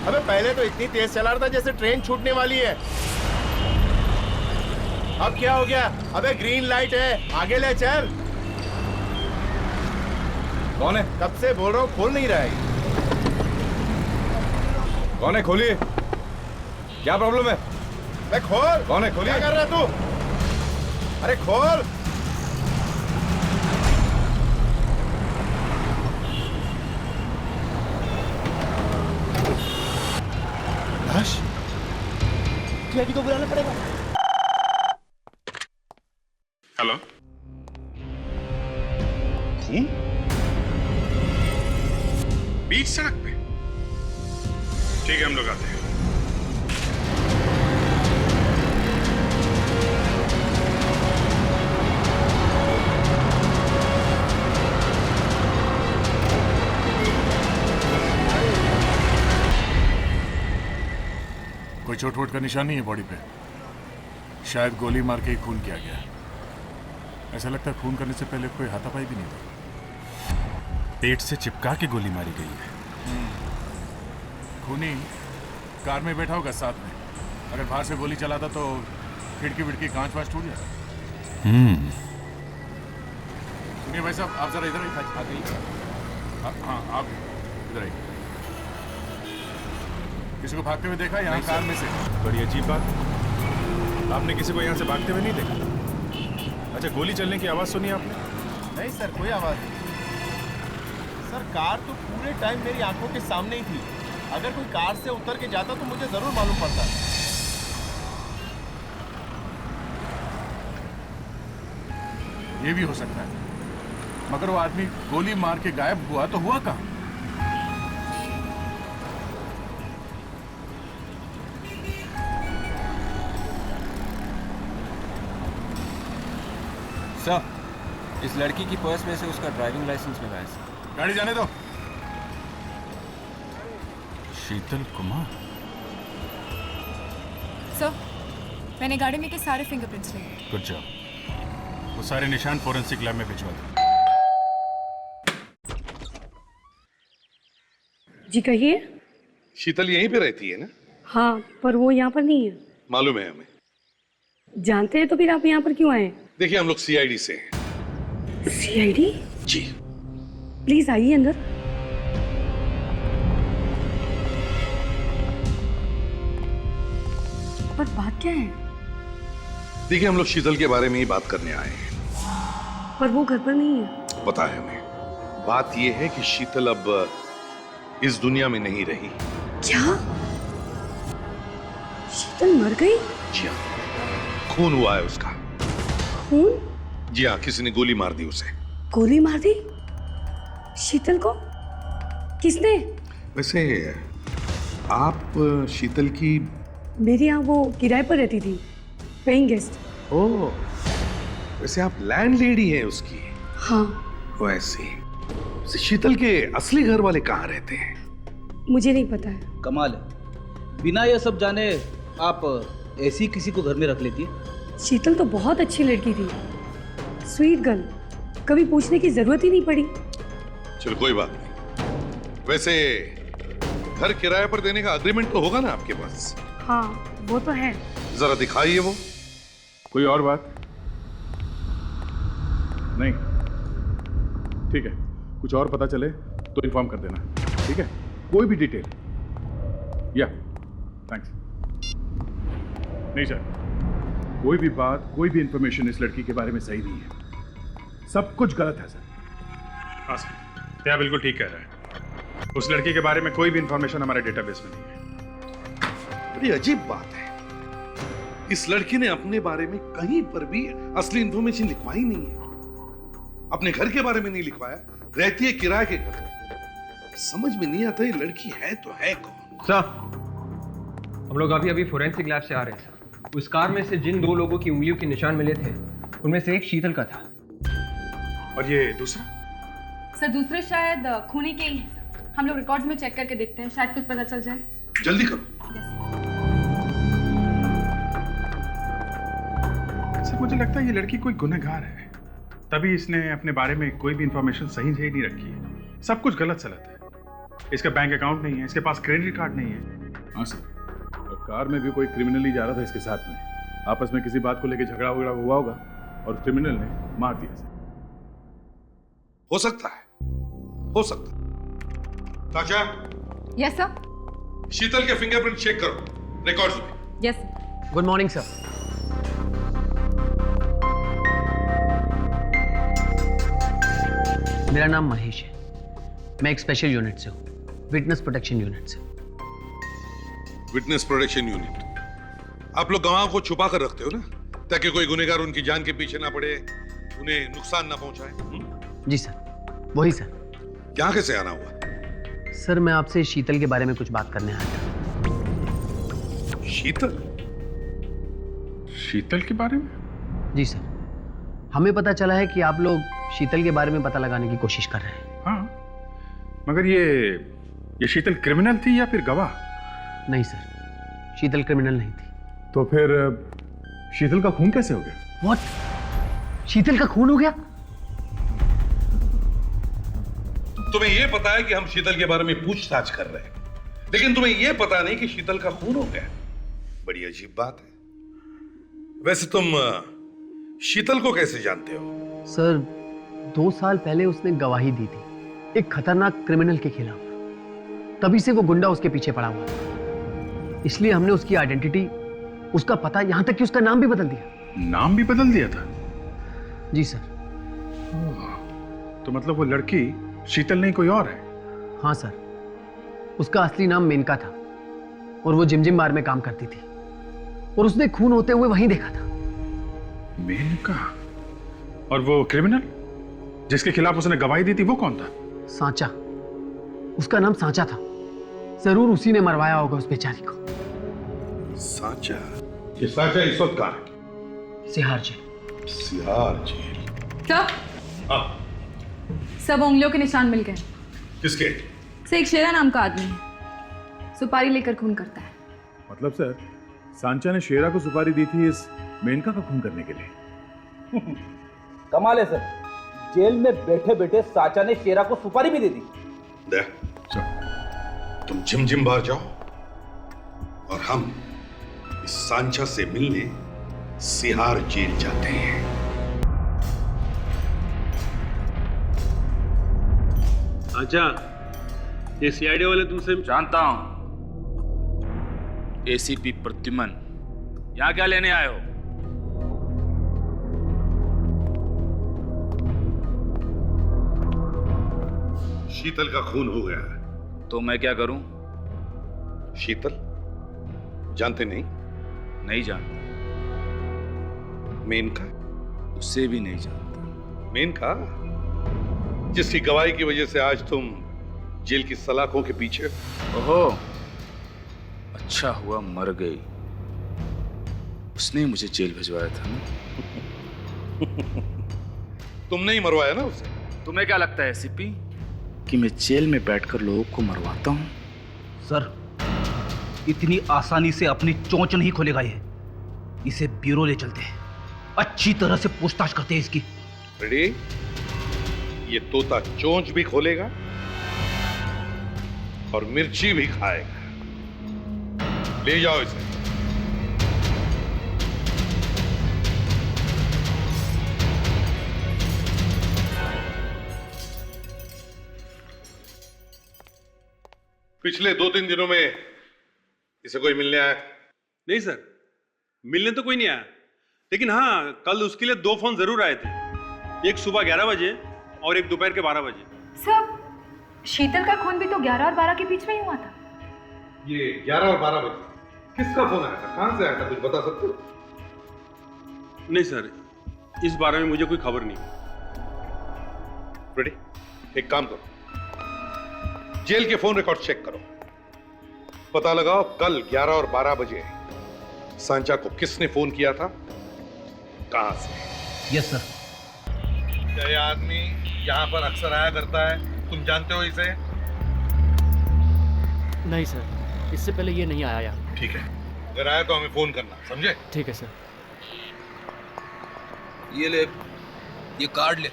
अबे पहले तो इतनी तेज चला रहा था जैसे ट्रेन छूटने वाली है। अब क्या हो गया? अबे ग्रीन लाइट है, आगे ले चल। कौन है? कब से बोल रहा हूँ, खोल नहीं रहा है। कौन है? खोलिए। क्या प्रॉब्लम है? मैं खोल। कौन है? खोलिए। क्या कर रहा तू? अरे खोल। लाश? डैडी को बुलाना पड़ेगा। हेलो। खून बीच सड़क पे? ठीक है, हम लोग आते हैं। कोई चोट वोट का निशान नहीं है बॉडी पे। शायद गोली मार के ही खून किया गया। ऐसा लगता है खून करने से पहले कोई हाथापाई भी नहीं हुई। पेट से चिपका के गोली मारी गई है। खूनी कार में बैठा होगा साथ में। अगर बाहर से गोली चलाता तो खिड़की विड़की कांच वाच टूट जाता। सुनिए भाई साहब, आप जरा इधर आइए। हाँ, आप इधर आइए। किसी को भागते हुए देखा यहाँ कार में से? बड़ी अजीब बात, आपने किसी को यहाँ से भागते हुए नहीं देखा? अच्छा, गोली चलने की आवाज सुनी आपने? नहीं सर, कोई आवाज नहीं। सर कार तो पूरे टाइम मेरी आंखों के सामने ही थी। अगर कोई कार से उतर के जाता तो मुझे जरूर मालूम पड़ता। ये भी हो सकता है, मगर वो आदमी गोली मार के गायब हुआ तो हुआ कहाँ? सर, इस लड़की की पर्स में से उसका ड्राइविंग लाइसेंस मिला है सर। गाड़ी जाने दो। शीतल कुमार। सर, मैंने गाड़ी में के सारे फिंगरप्रिंट्स लिए। Good job. वो सारे निशान फोरेंसिक लैब में भिजवा दो। जी कहिए। शीतल यहीं पे रहती है ना? हाँ, पर वो यहाँ पर नहीं है। मालूम है हमें। जानते हैं तो फिर आप यहाँ पर क्यों आए? देखिए, हम लोग सीआईडी से हैं। सीआईडी? जी। प्लीज आइए अंदर। पर बात क्या है? देखिए, हम लोग शीतल के बारे में ही बात करने आए हैं। पर वो घर पर नहीं है। पता है हमें। बात यह है कि शीतल अब इस दुनिया में नहीं रही। क्या? शीतल मर गई? जी हाँ, खून हुआ है उसका। खून? जी हाँ, किसी ने गोली मार दी उसे। गोली मार दी? शीतल को? किसने? वैसे आप शीतल की? मेरे यहाँ वो किराए पर रहती थी, पेइंग गेस्ट। ओह, वैसे आप लैंडलेडी हैं उसकी? हाँ। वैसे शीतल के असली घर वाले कहाँ रहते हैं? मुझे नहीं पता है। कमाल है, बिना ये सब जाने आप ऐसी किसी को घर में रख लेती है। शीतल तो बहुत अच्छी लड़की थी, स्वीट गर्ल, कभी पूछने की जरूरत ही नहीं पड़ी। चलो कोई बात नहीं। वैसे घर किराए पर देने का एग्रीमेंट तो होगा ना आपके पास? हाँ, वो तो है। जरा दिखाइए वो। कोई और बात? नहीं? ठीक है, कुछ और पता चले तो इन्फॉर्म कर देना, ठीक है? कोई भी डिटेल। या थैंक्स। नहीं सर, कोई भी बात, कोई भी इंफॉर्मेशन इस लड़की के बारे में सही नहीं है। सब कुछ गलत है सर। हाँ सर, क्या बिल्कुल ठीक कह रहे हैं। उस लड़की के बारे में कोई भी इंफॉर्मेशन हमारे डेटाबेस में नहीं है। बड़ी अजीब बात है, इस लड़की ने अपने बारे में कहीं पर भी असली इंफॉर्मेशन लिखवाई नहीं है। अपने घर के बारे में नहीं लिखवाया, रहती है किराए के घर में। समझ में नहीं आता ये लड़की है तो है कौन? सर, हम लोग अभी फोरेंसिक लैब से आ रहे हैं सर। उस कार में से जिन दो लोगों की उंगलियों के निशान मिले थे, उनमें से एक शीतल का था। और ये दूसरा? सर, दूसरे शायद खूनी के ही हैं सर। हम लोग रिकॉर्ड्स में चेक करके देखते हैं, शायद कुछ पता चल जाए। जल्दी करो। सर, मुझे लगता है ये लड़की कोई गुनहगार है, तभी इसने अपने बारे में कोई भी इंफॉर्मेशन सही नहीं रखी है। सब कुछ गलत सलत है। इसका बैंक अकाउंट नहीं है, इसके पास क्रेडिट कार्ड नहीं है। हाँ सर, और कार में भी कोई क्रिमिनल ही जा रहा था इसके साथ में। आपस में किसी बात को लेकर झगड़ा वगड़ा हुआ होगा और क्रिमिनल ने मार दिया सर। हो सकता है, हो सकता है। ताजा, यस सर। शीतल के फिंगरप्रिंट चेक करो रिकॉर्ड्स में। यस। Good morning sir. मेरा नाम महेश है, मैं एक स्पेशल यूनिट से हूँ, विटनेस प्रोटेक्शन यूनिट से। Witness protection unit. आप लोग गवाह को छुपा कर रखते हो ना, ताकि कोई गुनहगार उनकी जान के पीछे ना पड़े, उन्हें नुकसान ना पहुंचाए। जी सर, वही सर। यहाँ कैसे आना हुआ? सर मैं आपसे शीतल के बारे में कुछ बात करने आया था। शीतल? शीतल के बारे में? जी सर, हमें पता चला है कि आप लोग शीतल के बारे में पता लगाने की कोशिश कर रहे हैं। हाँ, मगर ये शीतल क्रिमिनल थी या फिर गवाह? नहीं सर, शीतल क्रिमिनल नहीं थी। तो फिर शीतल का खून कैसे हो गया? व्हाट? शीतल का खून हो गया? तुम्हें यह पता है कि हम शीतल के बारे में पूछताछ कर रहे हैं, लेकिन तुम्हें यह पता नहीं कि शीतल का खून हो गया। बड़ी अजीब बात है। वैसे तुम शीतल को कैसे जानते हो? सर 2 साल पहले उसने गवाही दी थी एक खतरनाक क्रिमिनल के खिलाफ, तभी से वो गुंडा उसके पीछे पड़ा हुआ था। इसलिए हमने उसकी आइडेंटिटी, उसका पता, यहां तक कि उसका नाम भी बदल दिया। नाम भी बदल दिया था? जी सर। तो मतलब वो लड़की शीतल नहीं कोई और है? हाँ सर, उसका असली नाम मेनका था और वो जिम बार में काम करती थी और उसने खून होते हुए वहीं देखा था। मेनका? और वो क्रिमिनल जिसके खिलाफ उसने गवाही दी थी वो कौन था? सांचा, उसका नाम सांचा था। जरूर उसी ने मरवाया होगा उस बेचारी को। सांचा? ये सांचा इस वक्त कहाँ है? सिहार जेल। सिहार जेल? सर, हाँ। सब उंगलियों के निशान मिल गए। किसके? से एक शेरा नाम का आदमी है, सुपारी लेकर खून करता है। मतलब सर, सांचा ने शेरा को सुपारी दी थी इस मेनका का खून करने के लिए? कमाल है सर, जेल में बैठे बैठे साचा ने शेरा को सुपारी भी दे दी। दे, तुम जिम बार जाओ और हम इस सांचा से मिलने सिहार जेल जाते हैं। अच्छा, ये सीआईडी वाले तुमसे जानता हूं। एसीपी प्रद्युमन, यहां क्या लेने आए हो? शीतल का खून हो गया है। तो मैं क्या करूं? शीतल जानते नहीं? नहीं जानता। मेनका? उसे भी नहीं जानता। मेनका जिसकी गवाही की वजह से आज तुम जेल की सलाखों के पीछे। ओहो, अच्छा हुआ मर गई। उसने मुझे जेल भिजवाया था ना। तुमने ही मरवाया ना उसे। तुम्हें क्या लगता है एसीपी कि मैं जेल में बैठकर लोगों को मरवाता हूं? सर, इतनी आसानी से अपनी चोंच नहीं खोलेगा ये। इसे ब्यूरो ले चलते हैं, अच्छी तरह से पूछताछ करते हैं इसकी। रेडी? ये तोता चोंच भी खोलेगा और मिर्ची भी खाएगा। ले जाओ इसे। पिछले 2-3 दिनों में इसे कोई मिलने आया? नहीं सर, मिलने तो कोई नहीं आया, लेकिन हाँ कल उसके लिए 2 फोन जरूर आए थे, एक सुबह 11 बजे और एक दोपहर के 12 बजे। सर, शीतल का खून भी तो 11 और 12 के बीच में ही हुआ था। ये 11 और 12 बजे किसका फोन आया था? कहां से आया था? कुछ बता सकते हो? नहीं सर, इस बारे में मुझे कोई खबर नहीं। रेडी? एक काम करो, जेल के फोन रिकॉर्ड चेक करो, पता लगाओ कल 11 और 12 बजे सांचा को किसने फोन किया था, कहां से। Yes sir. क्या यह आदमी यहां पर अक्सर आया करता है? तुम जानते हो इसे? नहीं सर, इससे पहले ये नहीं आया यहाँ। ठीक है, अगर आया तो हमें फोन करना, समझे? ठीक है सर। ये ले, ये कार्ड ले,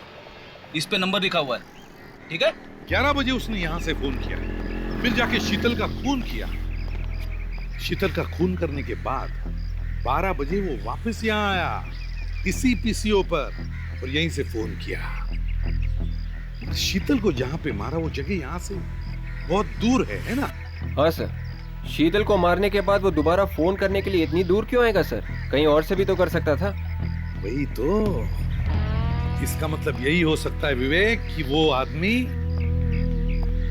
इस पे नंबर लिखा हुआ है, ठीक है? 11 बजे उसने यहां से फोन किया है। फिर जाके शीतल का खून किया। शीतल का खून करने के बाद 12 बजे वो वापस यहाँ आया इसी पीसीओ पर और यहीं से फोन किया। शीतल को जहां पे मारा वो जगह यहाँ से बहुत दूर है ना? हाँ सर, शीतल को मारने के बाद वो दोबारा फोन करने के लिए इतनी दूर क्यों आएगा सर? कहीं और से भी तो कर सकता था। वही तो, इसका मतलब यही हो सकता है विवेक कि वो आदमी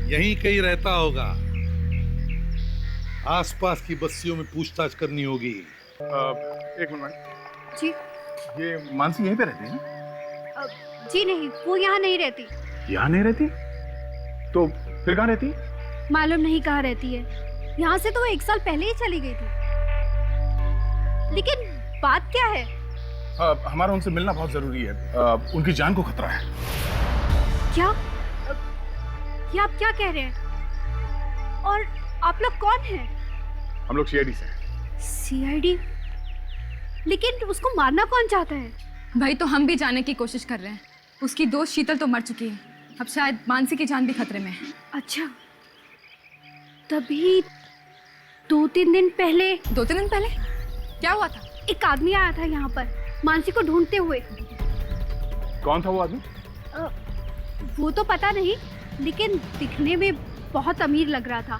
यहीं कहीं रहता होगा। आसपास की बस्तियों में पूछताछ करनी होगी। एक मिनट जी ये मानसी यहीं पे रहती है? जी नहीं, वो यहाँ नहीं रहती। यहाँ नहीं रहती? तो फिर कहाँ रहती? मालूम नहीं कहाँ रहती है। यहाँ से तो वो 1 साल पहले ही चली गई थी। लेकिन बात क्या है? हमारा उनसे मिलना बहुत जरूरी है। उनकी जान को खतरा है। क्या? ये आप क्या कह रहे हैं? और आप लोग कौन हैं? हम लोग सीआईडी से हैं। सीआईडी? लेकिन उसको मारना कौन चाहता है? भाई तो हम भी जाने की कोशिश कर रहे हैं। उसकी दोस्त शीतल तो मर चुकी है, अब शायद मानसी की जान भी खतरे में है। अच्छा, तभी 2-3 दिन पहले। 2-3 दिन पहले क्या हुआ था? एक आदमी आया था यहाँ पर मानसी को ढूंढते हुए। कौन था वो आदमी? वो तो पता नहीं, लेकिन दिखने में बहुत अमीर लग रहा था।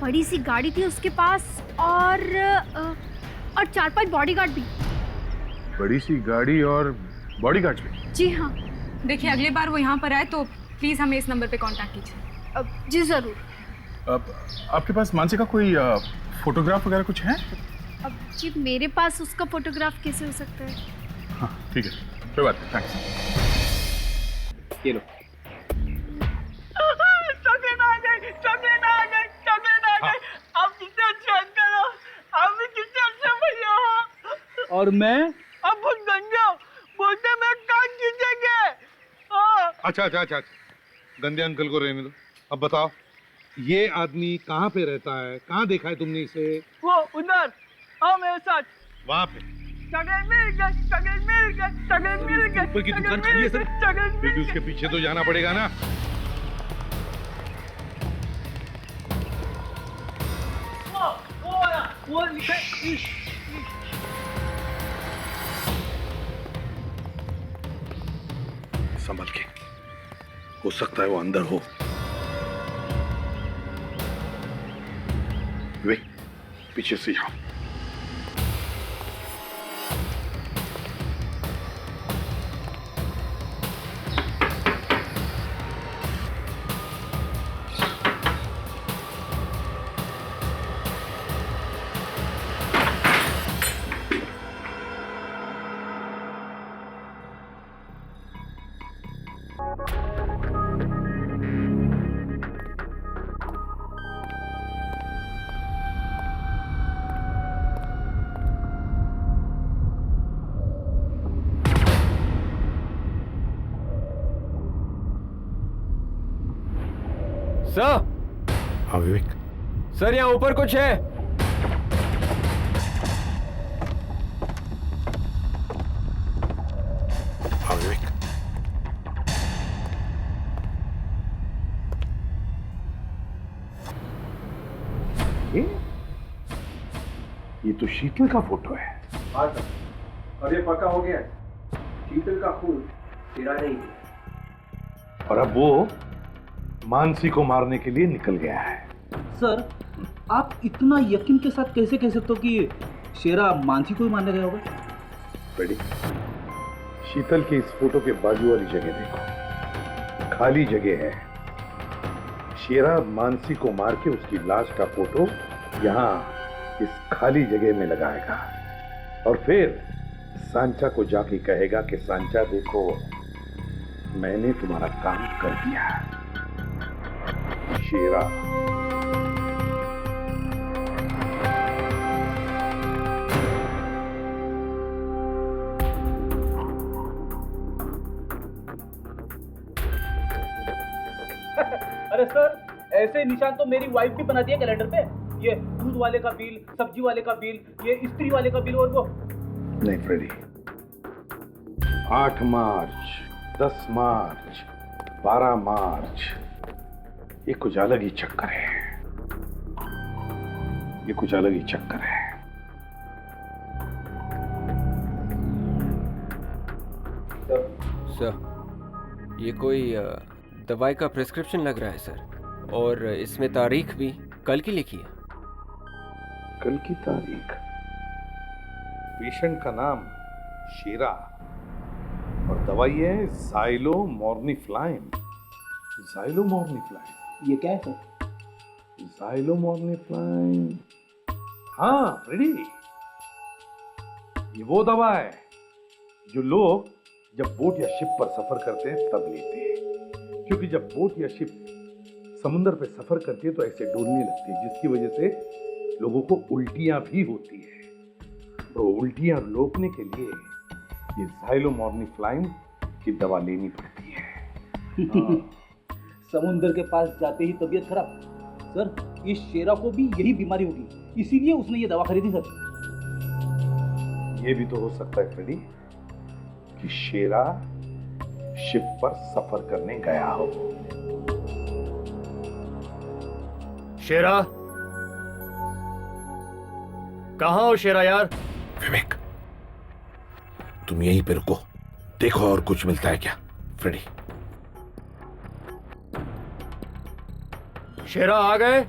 बड़ी सी गाड़ी थी उसके पास और 4-5 बॉडीगार्ड भी। बड़ी सी गाड़ी और बॉडीगार्ड भी? जी हाँ। देखिए अगली बार वो यहाँ पर आए तो प्लीज हमें इस नंबर पे कांटेक्ट कीजिए। जी जरूर। आपके पास मानसी का कोई फोटोग्राफ वगैरह कुछ है? अब जी मेरे पास उसका फोटोग्राफ कैसे हो सकता है? हाँ ठीक है, कोई बात नहीं, थैंक्स। ये लो। और मैं अब गंजा बोलते मैं कान खींचेंगे। अच्छा, गंदे अंकल को रहने दो। अब बताओ, ये आदमी कहाँ पे रहता है? कहाँ देखा है तुमने इसे? वो उधर आओ मेरे साथ। वहाँ पे? चगल मिल गया। ऊपर की दुकान खाली है सर, फिर भी उसके पीछे तो जाना पड़ेगा ना। वो लिखा संभल के, हो सकता है वो अंदर हो। वे पीछे से आओ। सर। हाँ विवेक। सर यहाँ ऊपर कुछ है। हाँ विवेक। ये तो शीतल का फोटो है। हाँ सर, अब ये पक्का हो गया। शीतल का खून तेरा नहीं है। और अब वो मानसी को मारने के लिए निकल गया है। सर, आप इतना यकीन के साथ कैसे कह सकते हो कि शेरा मानसी को ही मारने गया होगा? बेटी, शीतल की इस फोटो के बाजू वाली जगह देखो, खाली जगह है। शेरा मानसी को मार के उसकी लाश का फोटो यहाँ इस खाली जगह में लगाएगा और फिर सांचा को जाके कहेगा कि सांचा देखो, मैंने तुम्हारा काम कर दिया। शेरा अरे सर, ऐसे निशान तो मेरी वाइफ भी बनाती है कैलेंडर पे। ये दूध वाले का बिल, सब्जी वाले का बिल, ये इस्त्री वाले का बिल और वो। नहीं फ्रेडी, 8 मार्च, 10 मार्च, 12 मार्च, ये कुछ अलग ही चक्कर है। ये कुछ अलग ही चक्कर है। सर, ये कोई दवाई का प्रिस्क्रिप्शन लग रहा है सर, और इसमें तारीख भी कल की लिखी है। कल की तारीख? पेशेंट का नाम शेरा और दवाई है ज़ाइलोमॉर्निफ्लाइन। ज़ाइलोमॉर्निफ्लाइन ये क्या है सर? ज़ाइलोमॉर्निफ्लाइन, हाँ रेडी। ये वो दवा है जो लोग जब बोट या शिप पर सफर करते हैं तब लेते हैं, क्योंकि जब बोट या शिप समुद्र पे सफर करती है तो ऐसे डोलने लगती है, जिसकी वजह से लोगों को उल्टियां भी होती है। तो उल्टियां रोकने के लिए ये ज़ाइलोमॉर्निफ्लाइन की दवा लेनी पड़ती है। हाँ। समुंदर के पास जाते ही तबीयत खराब। सर, इस शेरा को भी यही बीमारी होगी, इसीलिए उसने ये दवा खरीदी सर। ये भी तो हो सकता है फ्रेडी कि शेरा शिप पर सफर करने गया हो। शेरा, कहाँ हो शेरा यार? विवेक, तुम यहीं पे रुको, देखो और कुछ मिलता है क्या। फ्रेडी, शेरा आ गए?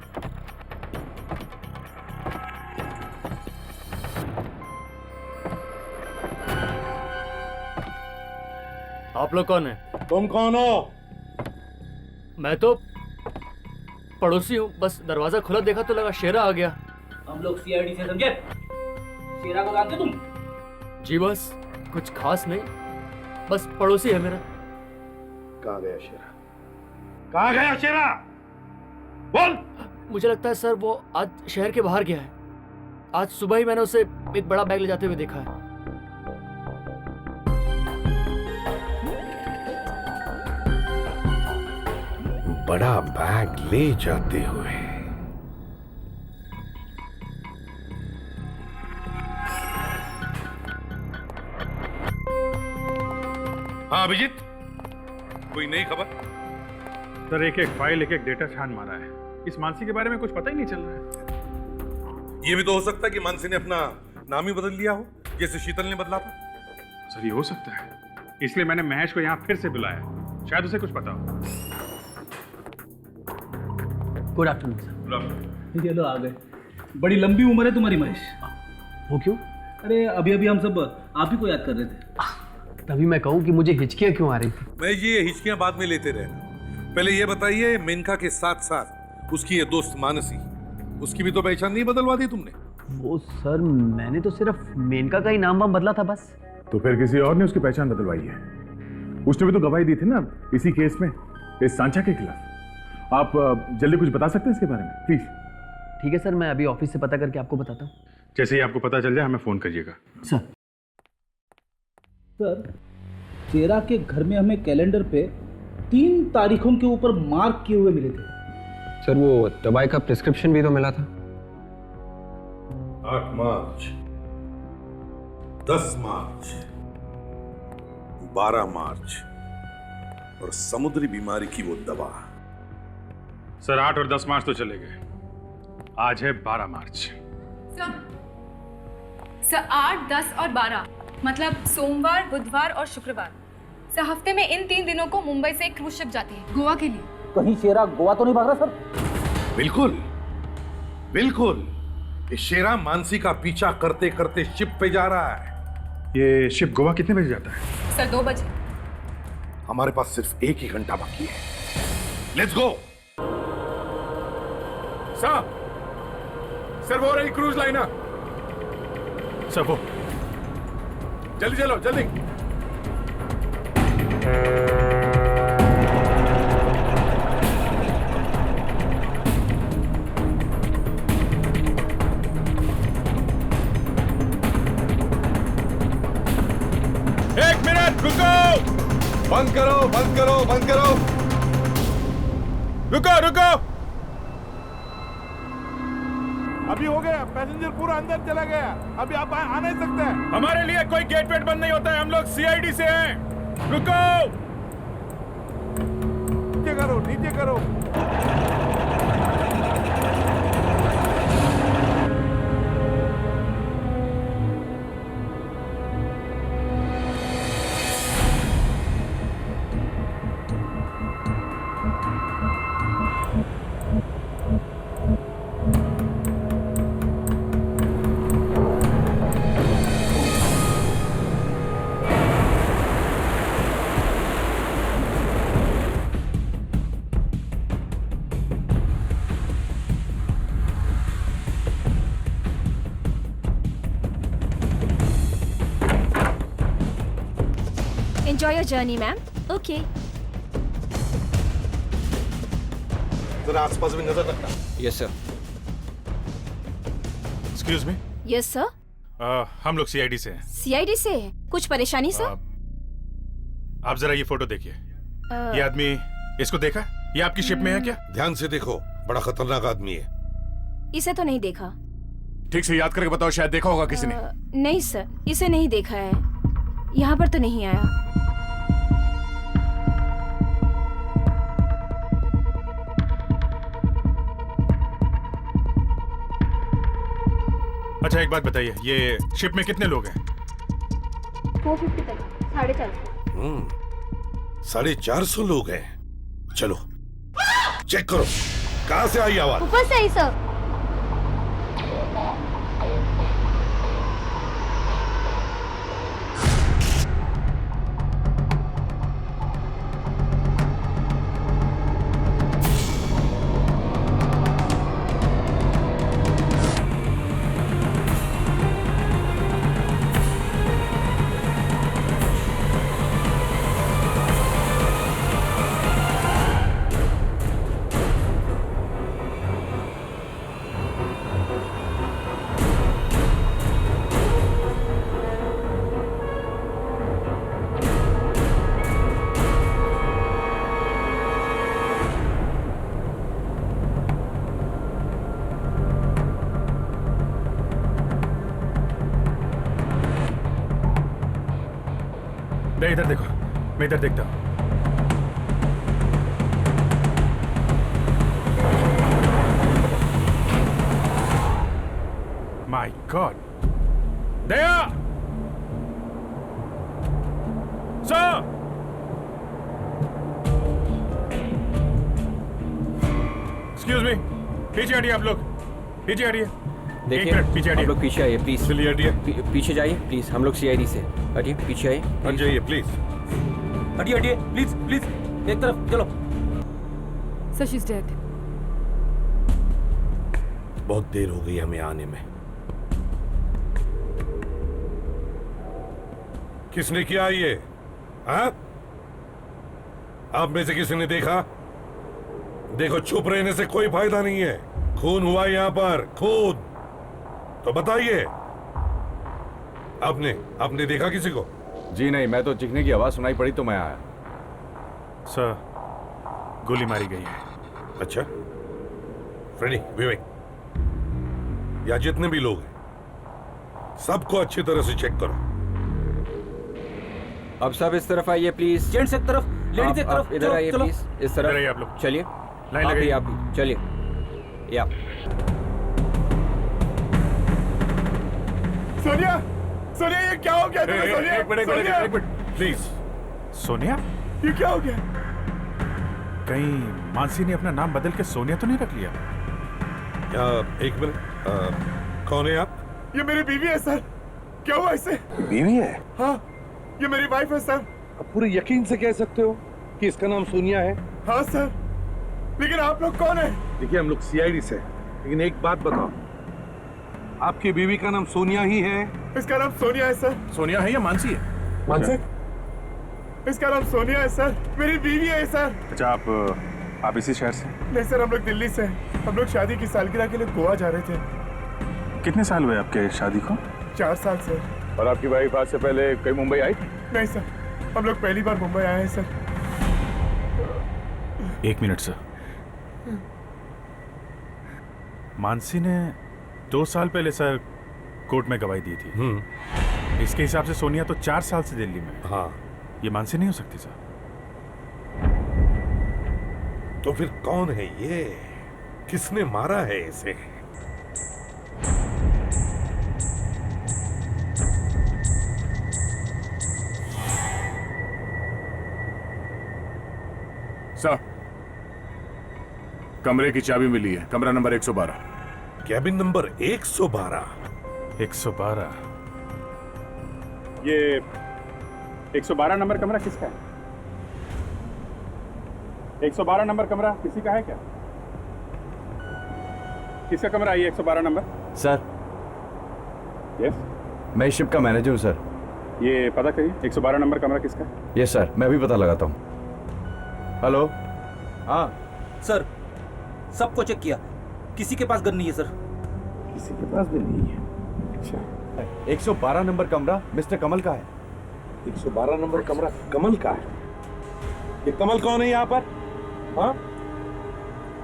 आप लोग कौन है? तुम कौन हो? मैं तो पड़ोसी हूँ, बस दरवाजा खुला देखा तो लगा शेरा आ गया। हम लोग सीआईडी से समझे। शेरा को जानते तुम? जी बस कुछ खास नहीं, बस पड़ोसी है मेरा। कहाँ गया शेरा? कहाँ गया शेरा? बोल। मुझे लगता है सर वो आज शहर के बाहर गया है। आज सुबह ही मैंने उसे एक बड़ा बैग ले जाते हुए देखा है। बड़ा बैग ले जाते हुए? हाँ अभिजीत, कोई नई खबर? सर, एक एक फाइल, एक एक डेटा छान मारा है। इस मानसी के बारे में कुछ पता ही नहीं चल रहा है। ये भी तो हो सकता है कि मानसी ने अपना नाम ही बदल लिया हो, जैसे शीतल ने बदला था। सर, ये हो सकता है, इसलिए मैंने महेश को यहाँ फिर से बुलाया, शायद उसे कुछ पता हो। Good afternoon sir. चलो आ गए। बड़ी लंबी उम्र है तुम्हारी महेश। वो क्यों? अरे अभी अभी हम सब आप ही को याद कर रहे थे। तभी मैं कहूँ कि मुझे हिचकियाँ क्यों आ रही थी। मैं ये हिचकियां बाद में लेते रहना, पहले ये बताइए मेनका के साथ साथ उसकी ये दोस्त मानसी, उसकी भी तो पहचान नहीं बदलवा दी तुमने? वो सर, मैंने तो सिर्फ मेनका का ही नाम वाम बदला था बस। तो फिर किसी और ने उसकी पहचान बदलवाई है। उसने भी तो गवाही दी थी ना इसी केस में, इस सांचा के खिलाफ। आप जल्दी कुछ बता सकते हैं इसके बारे में प्लीज? ठीक है सर, मैं अभी ऑफिस से पता करके आपको बताता हूँ। जैसे ही आपको पता चल जाए हमें फोन करिएगा। सर, शेरा के घर में हमें कैलेंडर पे 3 तारीखों के ऊपर मार्क किए हुए मिले थे। सर, वो दवाई का प्रिस्क्रिप्शन भी तो मिला था। 8 मार्च, 10 मार्च, 12 मार्च और समुद्री बीमारी की वो दवा। सर, 8 और 10 मार्च तो चले गए, आज है 12 मार्च। सर 8, 10 और 12 मतलब सोमवार, बुधवार और शुक्रवार। सर हफ्ते में इन 3 दिनों को मुंबई से एक क्रूज शिप जाती है गोवा के लिए। कहीं शेरा गोवा तो नहीं भाग रहा सर? बिल्कुल बिल्कुल, ये शेरा मानसी का पीछा करते करते शिप पे जा रहा है। ये शिप गोवा कितने बजे जाता है? सर 2 बजे। हमारे पास सिर्फ 1 ही घंटा बाकी है। Let's go. सर वो रही क्रूज लाइनर। सर वो, जल्दी चलो जल्दी। एक मिनट रुको, बंद करो बंद करो बंद करो। रुको रुको। अभी हो गया, पैसेंजर पूरा अंदर चला गया, अभी आप आ नहीं सकते। हमारे लिए कोई गेट वेट बंद नहीं होता है, हम लोग सीआईडी से हैं। रुको। नीचे करो नीचे करो। Enjoy your journey ma'am. Okay. जरा आसपास भी नजर रखना। Yes sir. Excuse me. Yes sir. हम लोग सीआईडी से हैं। सीआईडी से है? कुछ परेशानी सर? आप जरा ये फोटो देखिए। ये आदमी, इसको देखा? ये आपकी शिप में है क्या? ध्यान से देखो, बड़ा खतरनाक आदमी है। इसे तो नहीं देखा। ठीक से याद करके बताओ, शायद देखा होगा किसी ने। नहीं सर, इसे नहीं देखा है। यहाँ पर तो नहीं आया। अच्छा एक बात बताइए, ये शिप में कितने लोग हैं? 450 तक, 450। 450 लोग हैं। चलो चेक करो, कहां से आई आवाज? ऊपर से आई सर। मैं इधर देखो, मैं इधर देखता हूँ। My God, Daya! Sir! Excuse me, पीछे हटिए आप लोग, पीछे हटिए। देखिए, एक मिनट, पीछे हटिए। आप लोग पीछे आइए प्लीज। चलिए हटिए। पीछे जाइए प्लीज, हम लोग सीआईडी से। हटिए, पीछे आइए। हट जाइए प्लीज। हटिए हटिए प्लीज प्लीज, एक तरफ चलो। Sir she is dead. बहुत देर हो गई हमें आने में। किसने किया ये? हाँ? आप में से किसी ने देखा? देखो, चुप रहने से कोई फायदा नहीं है। खून हुआ यहाँ पर, खून। तो बताइए, आपने देखा किसी को? जी नहीं, मैं तो चीखने की आवाज सुनाई पड़ी तो मैं आया। सर, गोली मारी गई है। अच्छा, फ्रेडी, विवेक, या जितने भी लोग हैं, सबको अच्छी तरह से चेक करो। अब सब इस तरफ आइए प्लीज। जेंट्स एक तरफ, लेडीज एक तरफ। इधर आइए प्लीज, इस तरफ। इधर आइए आप लोग। चलिए, लाइन आप लगाइए। भी, चलिए। या सोनिया, सोनिया, ये क्या हो गया तुम्हें? सोनिया, एक मिनट प्लीज। सोनिया, ये क्या हो गया? कहीं मानसी ने अपना नाम बदल के सोनिया तो नहीं रख लिया? एक मिनट, कौन है आप? ये मेरी बीवी है सर। क्या हुआ इसे? बीवी है? हाँ, ये मेरी वाइफ है सर। आप पूरे यकीन से कह सकते हो कि इसका नाम सोनिया है? हाँ सर, लेकिन आप लोग कौन है? देखिए, हम लोग सीआईडी से, लेकिन एक बात बताओ, आपकी बीवी का नाम सोनिया ही है? इसका नाम सोनिया है सर। सोनिया है या मानसी है? मानसी? इसका नाम सोनिया है सर, मेरी बीवी है सर। अच्छा, आप इसी शहर से? नहीं सर, हम लोग दिल्ली से हैं। हम लोग शादी की सालगिरह के लिए गोवा जा रहे थे। कितने साल हुए आपके शादी को? 4 साल सर। और आपकी वाइफ आज से पहले कहीं मुंबई आई? नहीं सर, हम लोग पहली बार मुंबई आए हैं सर। एक मिनट सर। मानसी ने 2 साल पहले सर कोर्ट में गवाही दी थी। इसके हिसाब से सोनिया तो 4 साल से दिल्ली में। हाँ, ये मानसी नहीं हो सकती सर। तो फिर कौन है ये? किसने मारा है इसे? सर, कमरे की चाबी मिली है, कमरा नंबर 112। Cabin number 112? 112? ये 112 नंबर कमरा किसका है? 112 नंबर कमरा किसी का है क्या? किसका कमरा है ये 112 नंबर? सर, यस, मैं इस शिप का मैनेजर हूँ सर। ये पता करिए 112 नंबर कमरा किसका है? यस सर, मैं भी पता लगाता हूँ। हेलो। हाँ सर, सबको चेक किया, किसी के पास गन नहीं है सर। किसी के पास भी नहीं है। अच्छा, 112 नंबर कमरा मिस्टर कमल का है। 112 नंबर कमरा कमल का है? ये कमल कौन है यहाँ पर? हाँ,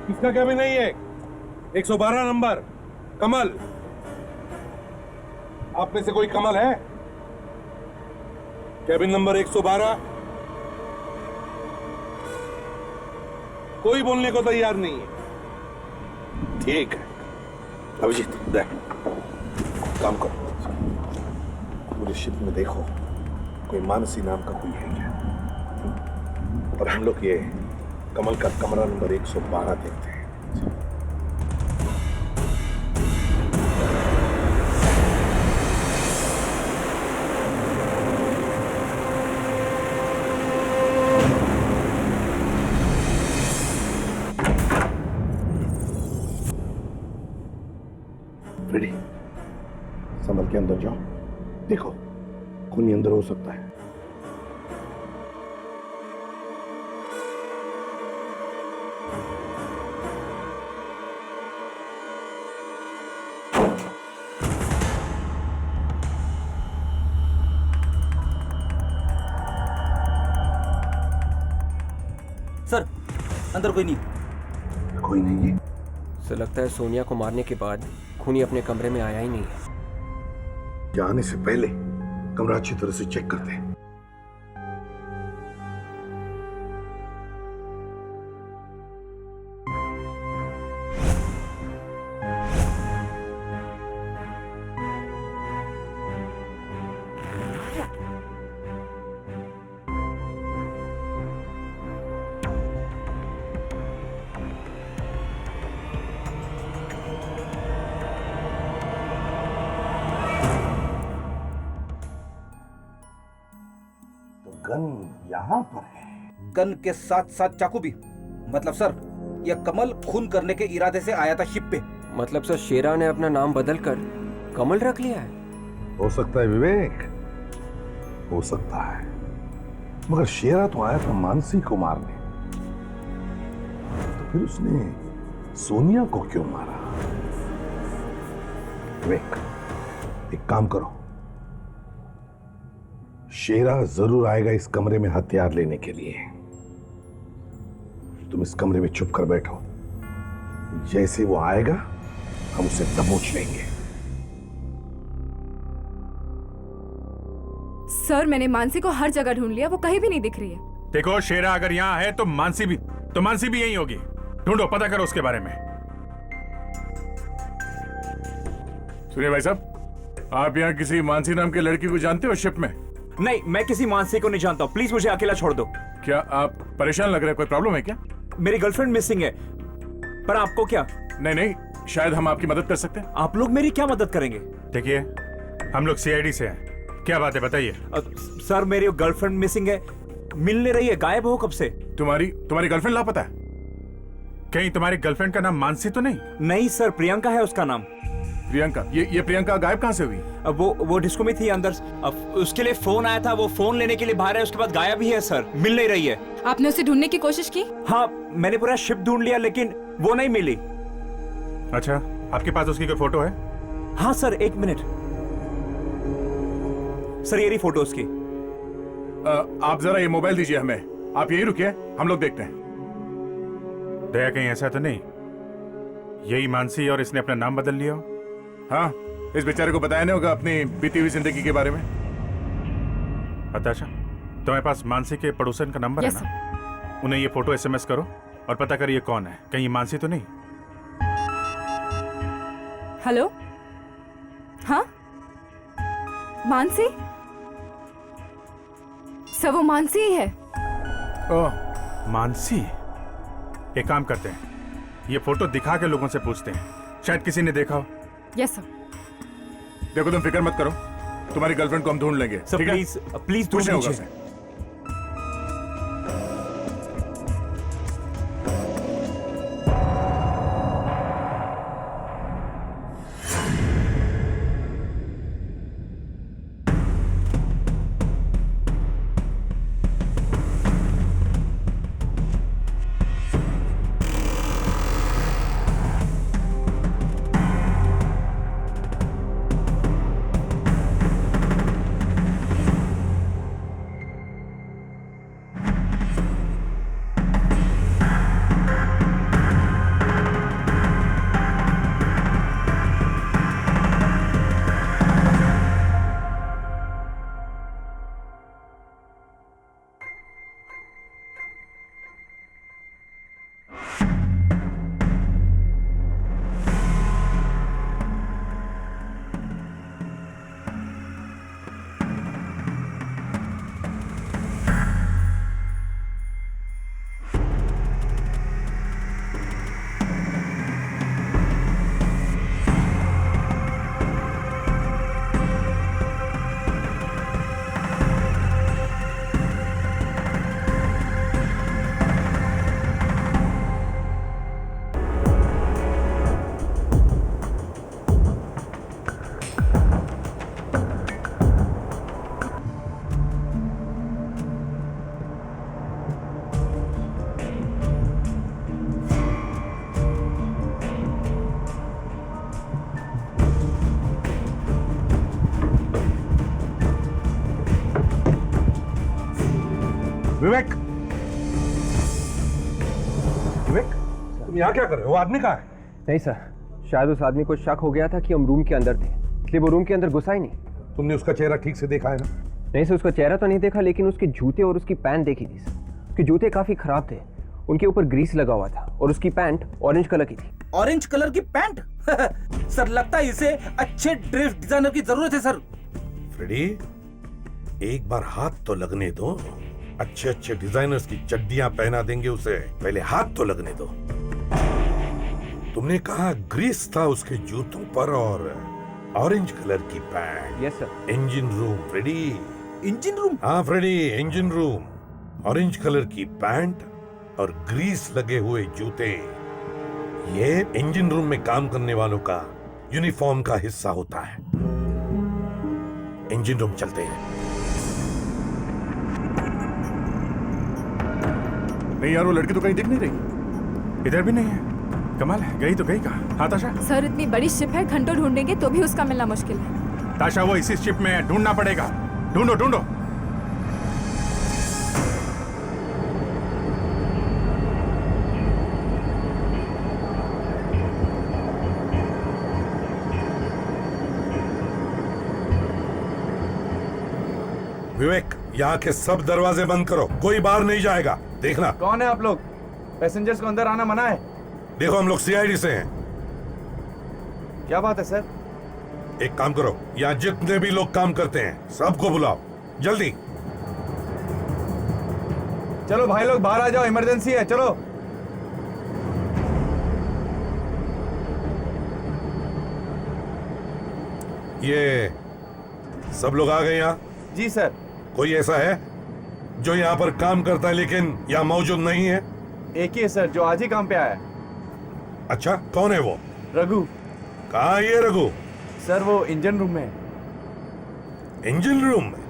किसका कैबिन नहीं है? 112 नंबर कमल। आप में से कोई कमल है? Cabin number 112। कोई बोलने को तैयार नहीं है। ठीक है अभिजीत, देख काम करो, पूरे शिप में देखो कोई मानसी नाम का कोई है क्या, और हम लोग ये कमल का कमरा नंबर 112 देखते हैं। रेडी, संभल के अंदर जाओ, देखो खूनी अंदर हो सकता है। सर, अंदर कोई नहीं। कोई नहीं है? सर लगता है सोनिया को मारने के बाद खूनी अपने कमरे में आया ही नहीं है। जाने से पहले कमरा अच्छी तरह से चेक करते हैं। गन यहाँ पर है। गन के साथ साथ चाकू भी। मतलब सर, यह कमल खून करने के इरादे से आया था शिप पे। मतलब सर शेरा ने अपना नाम बदल कर कमल रख लिया है? हो सकता है विवेक, हो सकता है, मगर शेरा तो आया था मानसी को मारने, तो फिर उसने सोनिया को क्यों मारा? विवेक, एक काम करो, शेरा जरूर आएगा इस कमरे में हथियार लेने के लिए। तुम इस कमरे में चुप कर बैठो, जैसे वो आएगा हम उसे दबोच लेंगे। सर मैंने मानसी को हर जगह ढूंढ लिया, वो कहीं भी नहीं दिख रही है। देखो शेरा अगर यहाँ है तो मानसी भी यहीं होगी। ढूंढो, पता करो उसके बारे में। सुनिए भाई साहब, आप यहाँ किसी मानसी नाम के लड़की को जानते हो शिप में? नहीं, मैं किसी मानसी को नहीं जानता हूँ, प्लीज मुझे अकेला छोड़ दो। क्या आप परेशान लग रहे हैं? कोई प्रॉब्लम है क्या? मेरी गर्लफ्रेंड मिसिंग है। पर आपको क्या? नहीं, शायद हम आपकी मदद कर सकते हैं। आप लोग मेरी क्या मदद करेंगे? देखिए, हम लोग सीआईडी से हैं। क्या बात है बताइए। सर मेरी गर्लफ्रेंड मिसिंग है, मिल नहीं रही है, गायब हो कब से। तुम्हारी गर्लफ्रेंड लापता है? कहीं तुम्हारी गर्लफ्रेंड का नाम मानसी तो नहीं? नहीं सर, प्रियंका है उसका नाम। प्रियंका? ये प्रियंका गायब कहाँ से हुई? अब वो डिस्को में थी अंदर, अब उसके लिए फोन आया था, वो फोन लेने के लिए बाहर है, उसके बाद गायब ही है सर, मिल नहीं रही है। आपने उसे ढूंढने की कोशिश की? हाँ, मैंने पूरा शिप ढूंढ लिया लेकिन वो नहीं मिली। अच्छा, आपके पास उसकी कोई फोटो है? हाँ सर, एक मिनट सर, ये रही फोटो उसकी। आप जरा ये मोबाइल दीजिए हमें, आप यही रुकिए, हम लोग देखते हैं। दया कहीं ऐसा तो नहीं यही मानसी और इसने अपना नाम बदल लिया हो? हाँ, इस बेचारे को बताया नहीं होगा अपनी बीती हुई जिंदगी के बारे में। हताशा, तुम्हारे पास मानसी के पड़ोसन का नंबर है ना? उन्हें ये फोटो एसएमएस करो और पता करिए कौन है, कहीं मानसी तो नहीं। हेलो, हाँ मानसी? सर वो मानसी ही है। ओह मानसी। एक काम करते हैं, ये फोटो दिखा के लोगों से पूछते हैं, शायद किसी ने देखा हो। Yes sir. देखो तुम फिक्र मत करो, तुम्हारी गर्लफ्रेंड को हम ढूंढ लेंगे। सर प्लीज प्लीज पूछना होगा उसे। विवेक, विवेक, तुम यहाँ क्या कर रहे हो? आदमी कहाँ है? नहीं सर, शायद उस आदमी को शक हो गया था कि हम रूम के अंदर थे, इसलिए वो रूम के अंदर घुसा ही नहीं। तुमने उसका चेहरा ठीक से देखा है ना? नहीं सर, उसका चेहरा तो नहीं देखा, लेकिन उसके जूते और उसकी पैंट देखी थी सर। उसके जूते काफी खराब थे, उनके ऊपर ग्रीस लगा हुआ था और उसकी पैंट ऑरेंज कलर की थी। ऑरेंज कलर की पैंट? सर लगता है इसे अच्छे ड्रेस डिजाइनर की जरूरत है सर। फ्रेडी, एक बार हाथ तो लगने दो। अच्छे अच्छे डिजाइनर्स की चड्डियां पहना देंगे उसे, पहले हाथ तो लगने दो। तुमने कहा ग्रीस था उसके जूतों पर और ऑरेंज कलर की pant. Yes sir. Engine room Freddy. Engine room? हाँ Freddy, engine room. Orange colour की पैंट और ग्रीस लगे हुए जूते, ये इंजन रूम में काम करने वालों का यूनिफॉर्म का हिस्सा होता है। इंजन रूम चलते हैं। नहीं यार, वो लड़की तो कहीं दिख नहीं रही। इधर भी नहीं है। कमाल है, गई तो गई कहाँ? हाँ ताशा? सर इतनी बड़ी शिप है, घंटों ढूंढेंगे तो भी उसका मिलना मुश्किल है। ताशा, वो इसी शिप में है, ढूंढना पड़ेगा। ढूंढो ढूंढो। विवेक, यहाँ के सब दरवाजे बंद करो, कोई बाहर नहीं जाएगा। देखना। कौन है आप लोग? पैसेंजर्स को अंदर आना मना है। देखो, हम लोग सीआईडी से हैं। क्या बात है सर? एक काम करो, यहाँ जितने भी लोग काम करते हैं सबको बुलाओ, जल्दी। चलो भाई लोग बाहर आ जाओ, इमरजेंसी है, चलो। ये सब लोग आ गए यहाँ? जी सर। कोई ऐसा है जो यहाँ पर काम करता है लेकिन यहाँ मौजूद नहीं है? एक ही है सर, जो आज ही काम पे आया है। अच्छा, कौन है वो? रघु। कहाँ है ये रघु? सर वो इंजन रूम में है। इंजन रूम में?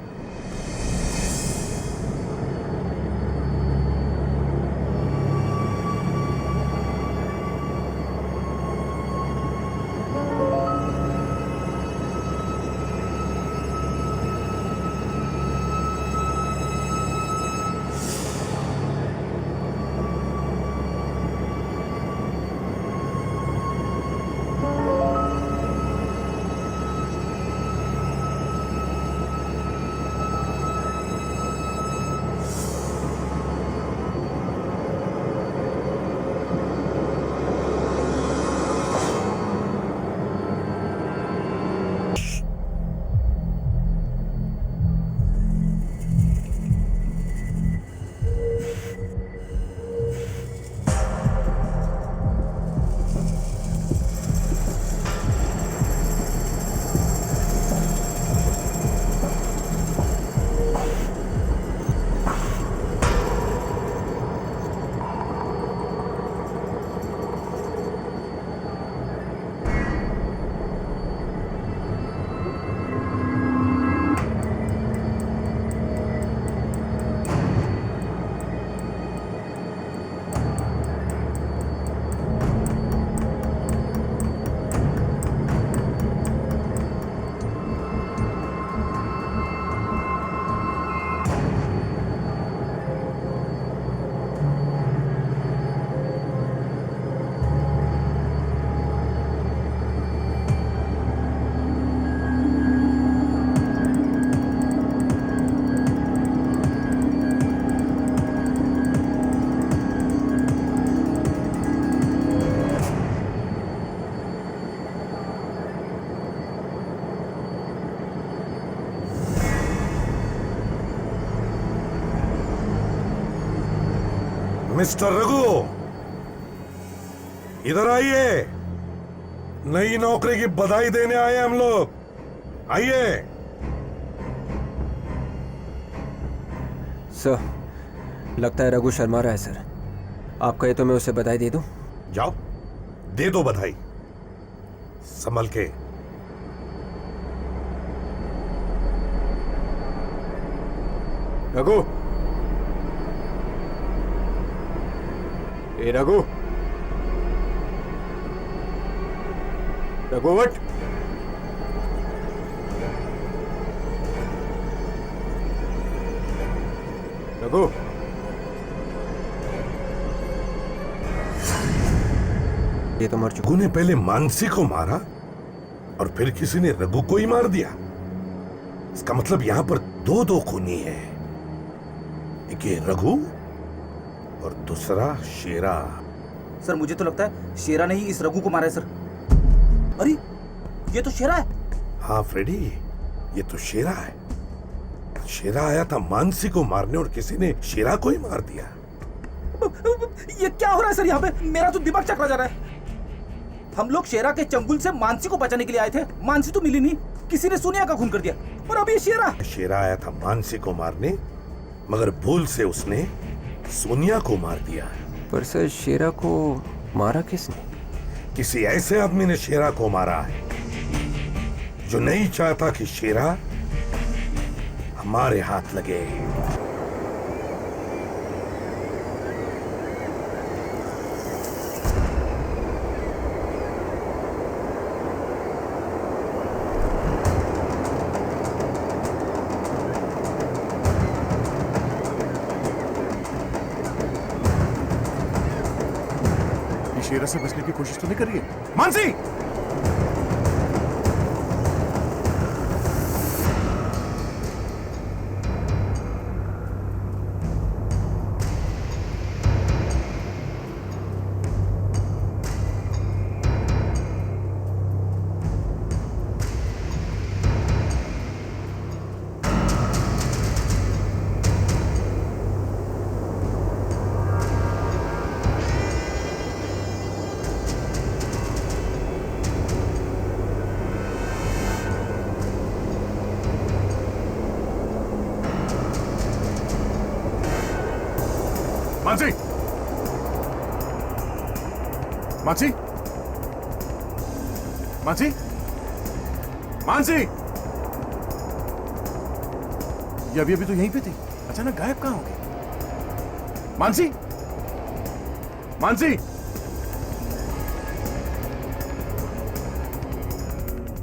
मिस्टर रघु, इधर आइए। नई नौकरी की बधाई देने आए हम लोग, आइए। सर, लगता है रघु शर्मा रहा है सर। आप कहे तो मैं उसे बधाई दे दूं? जाओ, दे दो बधाई, संभल के। रघु, ए रघु, रघु वट। रघु, ये तो मर चुका। रघु ने पहले मानसी को मारा और फिर किसी ने रघु को ही मार दिया। इसका मतलब यहां पर दो खूनी हैं, एक ये रघु और दूसरा शेरा। सर मुझे तो लगता है शेरा ने ही इस रघु को मारा है सर। अरे ये तो शेरा है। हाँ फ्रेडी, ये तो शेरा है। शेरा आया था मानसी को मारने और किसी ने शेरा को ही मार दिया। ये क्या हो रहा है सर यहाँ पे? मेरा तो दिमाग चकरा जा रहा है। हम लोग शेरा के चंगुल से मानसी को बचाने के लिए आए थे, मानसी तो मिली नहीं, किसी ने सोनिया का खून कर दिया और अब ये शेरा आया था मानसी को मारने, मगर भूल से उसने सोनिया को मार दिया। पर सर शेरा को मारा किसने? किसी ऐसे आदमी ने शेरा को मारा है जो नहीं चाहता कि शेरा हमारे हाथ लगे। शेरा से बचने की कोशिश तो नहीं कर रही है मानसी? मानसी, मानसी, मानसी, मानसी, ये अभी तो यहीं पे थी, अचानक गायब कहाँ हो गई? मानसी, मानसी,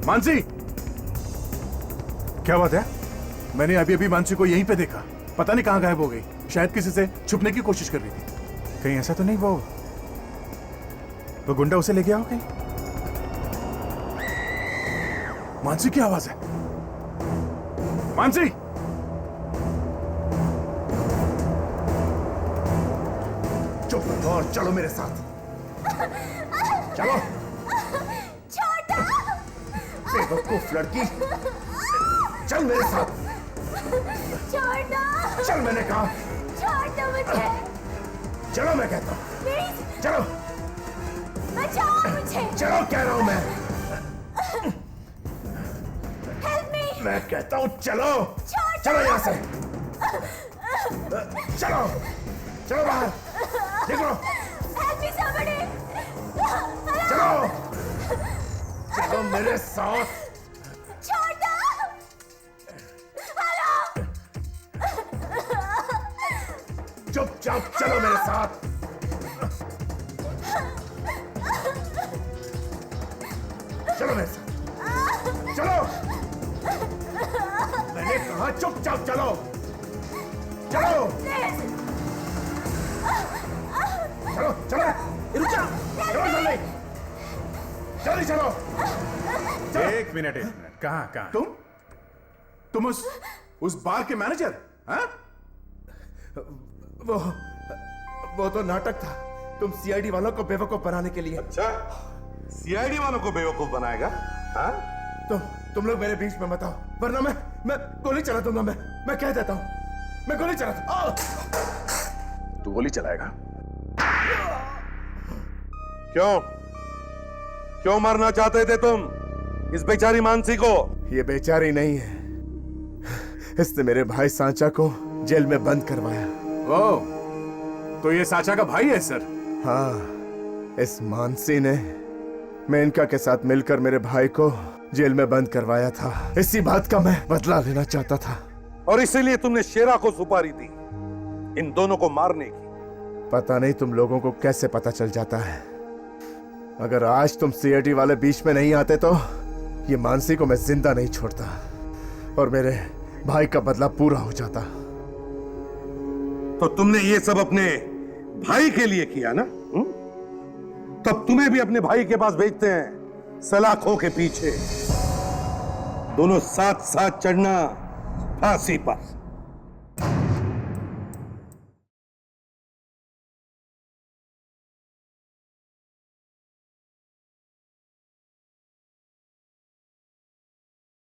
मानसी, क्या बात है? मैंने अभी अभी मानसी को यहीं पे देखा, पता नहीं कहाँ गायब हो गई। शायद किसी से छुपने की कोशिश कर रही थी। कहीं ऐसा तो नहीं वो गुंडा उसे ले गया हो कहीं? मानसी की आवाज है। मानसी, चुप और चलो मेरे साथ। चलो। छोटा बेवकूफ लड़की, चल मेरे साथ। छोटा, चल मैंने कहा। छोटा मुझे। चलो मैं कहता हूँ। प्लीज। चलो। बचाओ मुझे। चलो कह रहा हूँ मैं। Help me. मैं कहता हूँ चलो। चलो यहाँ से। चलो। चलो बाहर। निकलो। Help me somebody. चलो। चलो मेरे साथ। छोटा। हेलो। चुपचाप चलो मेरे साथ। चलो मेरे साथ। चलो। मैंने कहा चुपचाप चलो। चलो। चलो चलो। रुक जा। चलो जल्दी। जल्दी चलो। एक मिनट कहाँ? तुम उस बार के मैनेजर? हाँ? वो तो नाटक था। तुम सीआईडी वालों को बेवकूफ बनाने के लिए। अच्छा, सीआईडी वालों को बेवकूफ बनाएगा? हाँ? तुम लोग मेरे बीच में मत आओ, वरना मैं गोली चला दूंगा। मैं कह देता हूँ, मैं गोली चला दूंगा। तू गोली चलाएगा? क्यों मारना चाहते थे तुम इस बेचारी मानसी को? ये बेचारी नहीं है, इसने मेरे भाई सांचा को जेल में बंद करवाया। तो ये सांचा का भाई है सर? हाँ, इस मानसी ने मेनका के साथ मिलकर मेरे भाई को जेल में बंद करवाया था। इसी बात का मैं बदला लेना चाहता था। और इसीलिए तुमने शेरा को सुपारी दी इन दोनों को मारने की? पता नहीं तुम लोगों को कैसे पता चल जाता है। अगर आज तुम सीआईडी वाले बीच में नहीं आते तो ये मानसी को मैं जिंदा नहीं छोड़ता और मेरे भाई का बदला पूरा हो जाता। तो तुमने ये सब अपने भाई के लिए किया ना? तब तुम्हें भी अपने भाई के पास भेजते हैं, सलाखों के पीछे। दोनों साथ साथ चढ़ना फांसी पर।